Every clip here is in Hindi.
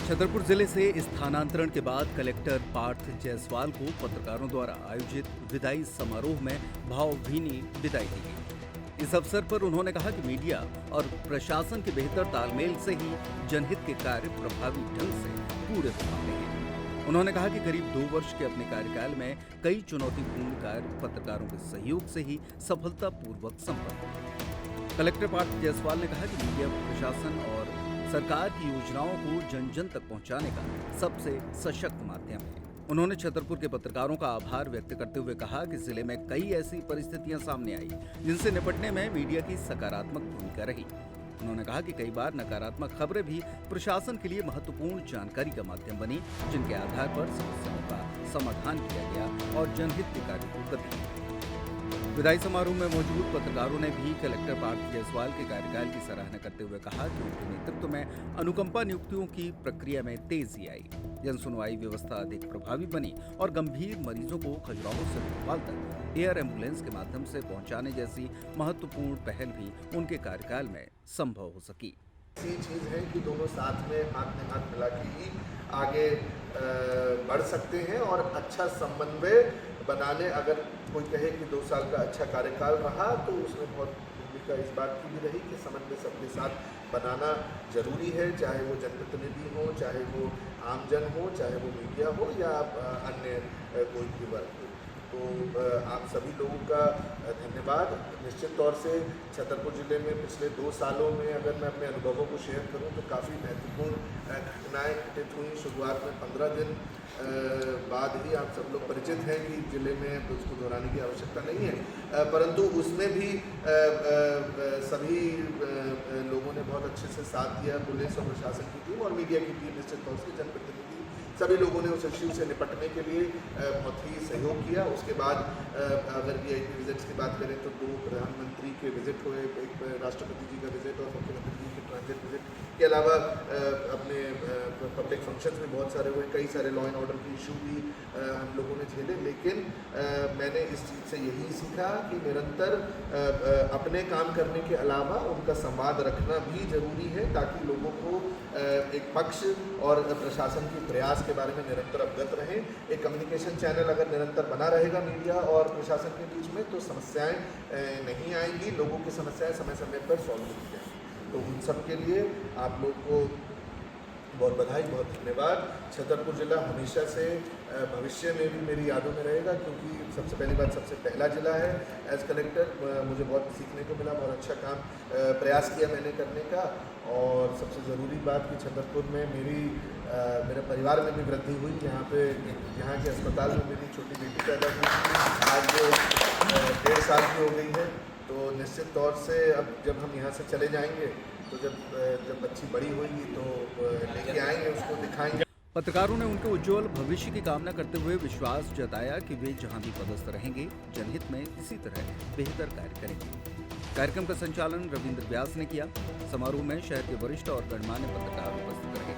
छतरपुर जिले से स्थानांतरण के बाद कलेक्टर पार्थ जायसवाल को पत्रकारों द्वारा आयोजित विदाई समारोह में भावभीनी विदाई दी गई। इस अवसर पर उन्होंने कहा कि मीडिया और प्रशासन के बेहतर तालमेल से ही जनहित के कार्य प्रभावी ढंग से पूरे हो पाते हैं। उन्होंने कहा कि करीब 2 वर्ष के अपने कार्यकाल में कई चुनौतीपूर्ण कार्य पत्रकारों के सहयोग से ही सफलतापूर्वक संपन्न हुए। कलेक्टर पार्थ जायसवाल ने कहा कि मीडिया प्रशासन और सरकार की योजनाओं को जन जन तक पहुंचाने का सबसे सशक्त माध्यम है। उन्होंने छतरपुर के पत्रकारों का आभार व्यक्त करते हुए कहा कि जिले में कई ऐसी परिस्थितियां सामने आई जिनसे निपटने में मीडिया की सकारात्मक भूमिका रही। उन्होंने कहा कि कई बार नकारात्मक खबरें भी प्रशासन के लिए महत्वपूर्ण जानकारी का माध्यम बनी, जिनके आधार पर समस्याओं का समाधान किया गया और जनहित के कार्य को गति दी। विदाई समारोह में मौजूद पत्रकारों ने भी कलेक्टर पार्थ जायसवाल के कार्यकाल की सराहना करते हुए कहा कि उनके नेतृत्व में अनुकंपा नियुक्तियों की प्रक्रिया में तेजी आई, जन सुनवाई व्यवस्था अधिक प्रभावी बनी और गंभीर मरीजों को खजुराहो से भोपाल तक एयर एम्बुलेंस के माध्यम से पहुंचाने जैसी महत्वपूर्ण पहल भी उनके कार्यकाल में संभव हो सकी। ऐसी चीज़ है कि दोनों साथ में हाथ में हाथ मिला के ही आगे बढ़ सकते हैं और अच्छा समन्वय बनाने, अगर कोई कहे कि 2 साल का अच्छा कार्यकाल रहा तो उसमें बहुत भूमिका इस बात की भी रही कि समन्वय सबके साथ बनाना जरूरी है, चाहे वो जनप्रतिनिधि हो, चाहे वो आमजन हो, चाहे वो मीडिया हो या अन्य कोई भी वर्ग हो। तो आप सभी लोगों का धन्यवाद। निश्चित तौर से छतरपुर ज़िले में पिछले 2 सालों में अगर मैं अपने अनुभवों को शेयर करूं तो काफ़ी महत्वपूर्ण घटनाएं घटित हुई। शुरुआत में 15 दिन बाद ही आप सब लोग परिचित हैं कि ज़िले में उसको दोहराने की आवश्यकता नहीं है, परंतु उसमें भी सभी लोगों ने बहुत अच्छे से साथ दिया। पुलिस और प्रशासन की टीम और मीडिया की टीम, निश्चित तौर से जनप्रतिनिधि, सभी लोगों ने उस इश्यू से निपटने के लिए बहुत ही सहयोग किया। उसके बाद अगर वीआईपी विजिट्स की बात करें तो 2 प्रधानमंत्री के विजिट हुए, एक राष्ट्रपति जी का विजिट और मुख्यमंत्री जी के ट्रांजिट विजिट के अलावा अपने पब्लिक फंक्शंस में बहुत सारे हुए। कई सारे लॉ एंड ऑर्डर के इशू भी हम लोगों ने झेले, लेकिन मैंने इस चीज़ से यही सीखा कि निरंतर अपने काम करने के अलावा उनका संवाद रखना भी जरूरी है ताकि लोगों को एक पक्ष और प्रशासन के प्रयास के बारे में निरंतर अवगत रहें। एक कम्युनिकेशन चैनल अगर निरंतर बना रहेगा मीडिया और प्रशासन के बीच में तो समस्याएं नहीं आएंगी, लोगों की समस्याएं समय समय पर सॉल्व होती जाएंगी। तो उन सब के लिए आप लोग को बहुत बधाई, बहुत धन्यवाद। छतरपुर ज़िला हमेशा से भविष्य में भी मेरी यादों में रहेगा, क्योंकि सबसे पहली बात, सबसे पहला ज़िला है। एज कलेक्टर मुझे बहुत सीखने को मिला, बहुत अच्छा काम प्रयास किया मैंने करने का। और सबसे ज़रूरी बात कि छतरपुर में मेरे परिवार में भी वृद्धि हुई। यहाँ के अस्पताल में मेरी छोटी बेटी पैदा हुई, आज वो 1.5 साल की हो गई है। तो निश्चित तौर से अब जब हम यहाँ से चले जाएंगे तो जब बच्ची बड़ी होगी तो लेके आएंगे, उसको दिखाएंगे। पत्रकारों ने उनके उज्जवल भविष्य की कामना करते हुए विश्वास जताया कि वे जहां भी पदस्थ रहेंगे जनहित में इसी तरह बेहतर कार्य करेंगे। कार्यक्रम का संचालन रविंद्र व्यास ने किया। समारोह में शहर के वरिष्ठ और गणमान्य पत्रकार उपस्थित रहे।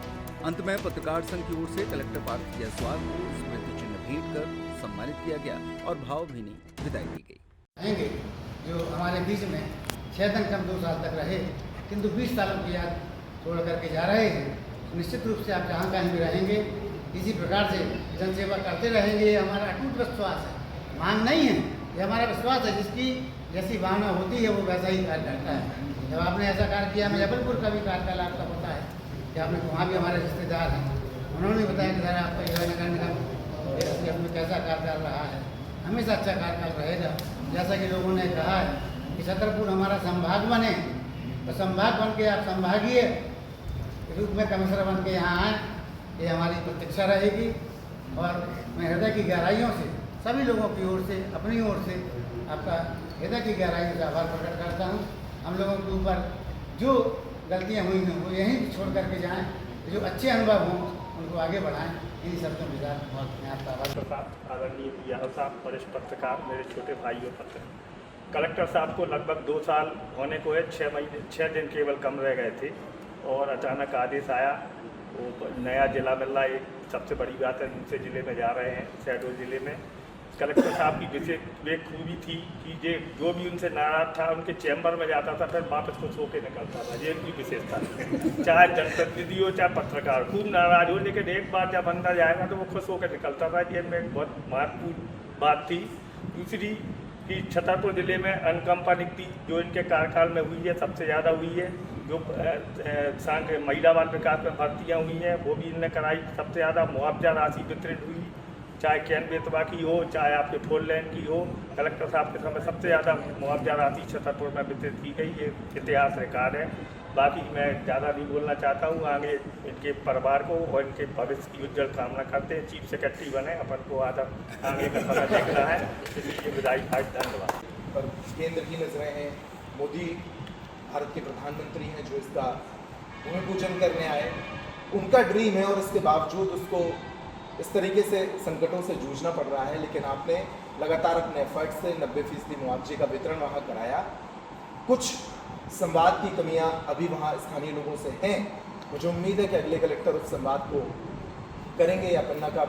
अंत में पत्रकार संघ की ओर से कलेक्टर पार्थ जायसवाल को स्मृति चिन्ह भेंट कर सम्मानित किया गया और भावभीनी विदाई दी गई। जो हमारे बीच में 6 दिन कम 2 साल तक रहे, किंतु 20 सालों की याद छोड़ करके जा रहे हैं। तो निश्चित रूप से आप जहाँ कहीं भी रहेंगे इसी प्रकार से जनसेवा करते रहेंगे, ये हमारा अटूट विश्वास है। मांग नहीं है, ये हमारा विश्वास है। जिसकी जैसी भावना होती है वो वैसा ही कार्य करता है। जब आपने ऐसा कार्य किया, मैं जबलपुर का भी कार्यकाल आपका पता है कि आपने वहाँ भी हमारे रिश्तेदार हैं, उन्होंने बताया कि सर आपका युवा नगर निगम में कैसा कार्यकाल रहा है। हमेशा अच्छा कार्यकाल रहेगा। जैसा कि लोगों ने कहा है कि छतरपुर हमारा संभाग बने, तो संभाग बन के आप संभागीय रूप में कमिश्नर बन के यहाँ आए, ये हमारी प्रतीक्षा रहेगी। और मैं हृदय की गहराइयों से सभी लोगों की ओर से, अपनी ओर से आपका हृदय की गहराइयों से आभार प्रकट करता हूँ। हम लोगों के ऊपर जो गलतियाँ हुई हैं वो यहीं छोड़ करके जाएँ, जो अच्छे अनुभव हों उनको आगे बढ़ाएँ। इन्हीं शब्दों के साथ मैं आपका आभार। आदरणीय यादव साहब, वरिष्ठ पत्रकार, मेरे छोटे भाई और पत्रकार, कलेक्टर साहब को लगभग 2 साल होने को है। 6 दिन केवल कम रह गए थे और अचानक आदेश आया। वो नया ज़िला मिल रहा है, एक सबसे बड़ी बात है। दूसरे ज़िले में जा रहे हैं, शहडोल ज़िले में कलेक्टर साहब की विशेष एक खूबी थी कि जो भी उनसे नाराज था उनके चैम्बर में जाता था, फिर वापस खुश होकर निकलता था। ये उनकी विशेषता थी। चाहे जनप्रतिनिधि हो चाहे पत्रकार, खूब नाराज हो, लेकिन एक बार जब अंदर जाएगा तो वो खुश होकर निकलता था। ये में एक बहुत महत्वपूर्ण बात थी। दूसरी कि छतरपुर ज़िले में अनुकंपा नियुक्ति जो इनके कार्यकाल में हुई है सबसे ज़्यादा हुई है। जो महिला बाल विकास में भर्तियाँ हुई हैं वो भी इनने कराई। सबसे ज़्यादा मुआवजा राशि वितरित हुई, चाहे कैन बेतवा की हो चाहे आपके फोर लेन की हो। कलेक्टर साहब के समय सबसे ज़्यादा मुआवजा राशि छतरपुर में वितरित की गई। ये इतिहास रिकॉर्ड है। बाकी मैं ज़्यादा नहीं बोलना चाहता हूँ। आगे इनके परिवार को और इनके भविष्य की उज्जवल कामना करते हैं। चीफ सेक्रेटरी बने, अपन को आगे का समय देखना है। इसलिए विदाई भाई, धन्यवाद। पर केंद्र की नज़रें हैं, मोदी भारत के प्रधानमंत्री हैं जो इसका भूमि पूजन करने आए। उनका ड्रीम है और इसके बावजूद उसको इस तरीके से संकटों से जूझना पड़ रहा है, लेकिन आपने लगातार अपने एफर्ट से 90% मुआवजे का वितरण वहाँ कराया। कुछ संवाद की कमियाँ अभी वहाँ स्थानीय लोगों से हैं। मुझे उम्मीद है कि अगले कलेक्टर उस संवाद को करेंगे या पन्ना का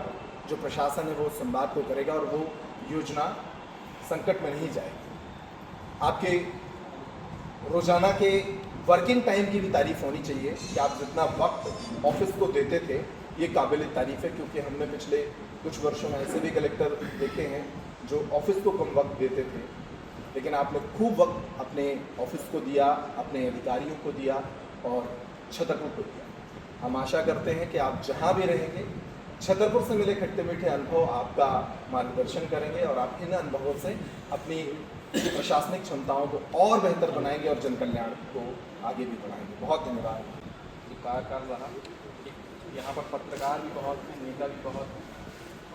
जो प्रशासन है वो उस संवाद को करेगा और वो योजना संकट में नहीं जाएगी। आपके रोज़ाना के वर्किंग टाइम की भी तारीफ होनी चाहिए कि आप जितना वक्त ऑफिस को देते थे ये काबिल तारीफ है, क्योंकि हमने पिछले कुछ वर्षों में ऐसे भी कलेक्टर देखे हैं जो ऑफिस को कम वक्त देते थे, लेकिन आपने खूब वक्त अपने ऑफिस को दिया, अपने अधिकारियों को दिया और छतरपुर को दिया। हम आशा करते हैं कि आप जहाँ भी रहेंगे छतरपुर से मिले खट्टे मीठे अनुभव आपका मार्गदर्शन करेंगे और आप इन अनुभवों से अपनी प्रशासनिक क्षमताओं को और बेहतर बनाएंगे और जन कल्याण को आगे भी बढ़ाएंगे। बहुत धन्यवाद। कार्यकाल रहा, यहाँ पर पत्रकार भी बहुत हैं, नेता भी बहुत हैं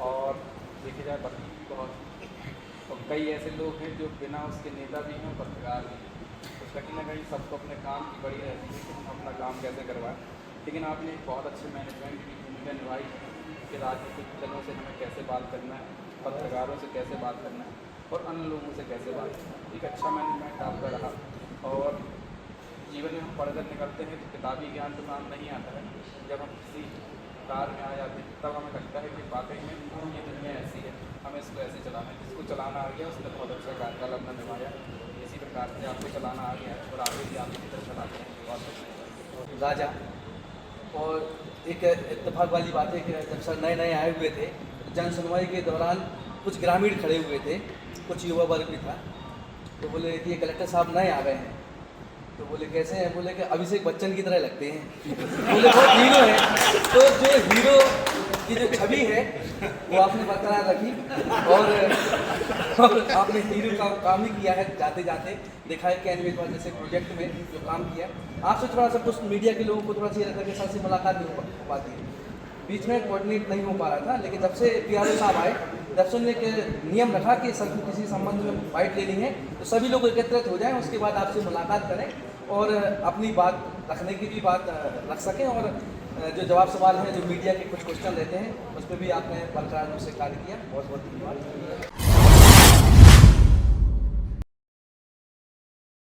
और देखा जाए वकील भी बहुत हैं और कई ऐसे लोग हैं जो बिना उसके नेता भी हैं और पत्रकार भी हैं। तो कहीं ना कहीं सबको अपने काम की बड़ी रहती है कि हम अपना काम कैसे करवाएं। लेकिन आपने एक बहुत अच्छे मैनेजमेंट की भूमिका निभाई कि राजनीतिक दलों से हमें कैसे बात करना है, पत्रकारों से कैसे बात करना है और अन्य लोगों से कैसे बात करना है। एक अच्छा मैनेजमेंट आपका रहा और जीवन में हम पढ़कर निकलते हैं तो किताबी ज्ञान तो काम नहीं आता है। जब हम किसी कार में आ जाते हैं तब हमें लगता है कि वाकई में ये दुनिया ऐसी है, हमें इसको ऐसे चलाना है। जिसको चलाना आ गया उसने बहुत अच्छा कार्यकाल अपना निभाया। इसी प्रकार से आपको चलाना आ गया और आगे भी आप इसी तरह चलाते हैं। बहुत राजा और एक इत्तेफाक वाली बात है कि जब सर नए नए आए हुए थे जन सुनवाई के दौरान कुछ ग्रामीण खड़े हुए थे, कुछ युवा वर्ग भी था, तो बोले कि ये कलेक्टर साहब नए आ गए हैं। तो बोले कैसे हैं? बोले कि अभिषेक बच्चन की तरह लगते हैं। बोले बहुत हीरो है। तो जो हीरो की जो छवि है वो आपने बरकरार रखी और आपने हीरो का काम ही किया है। जाते जाते देखा है कैनवेस जैसे प्रोजेक्ट में जो काम किया, आपसे थोड़ा सा कुछ मीडिया के लोगों को थोड़ा सा ये रहता है कि सर से मुलाकात नहीं हो पाती है, बीच में कोऑर्डिनेट नहीं हो पा रहा था। लेकिन जब से PRO साहब आए, जब से उन्होंने नियम रखा कि सर को किसी संबंध में बाइट लेनी है तो सभी लोग एकत्रित हो जाएं, उसके बाद आपसे मुलाकात करें और अपनी बात रखने की भी बात रख सकें और जो जवाब सवाल हैं, जो मीडिया के कुछ क्वेश्चन रहते हैं उस पर भी आपने बरकरार रूप से कार्य किया। बहुत बहुत धन्यवाद।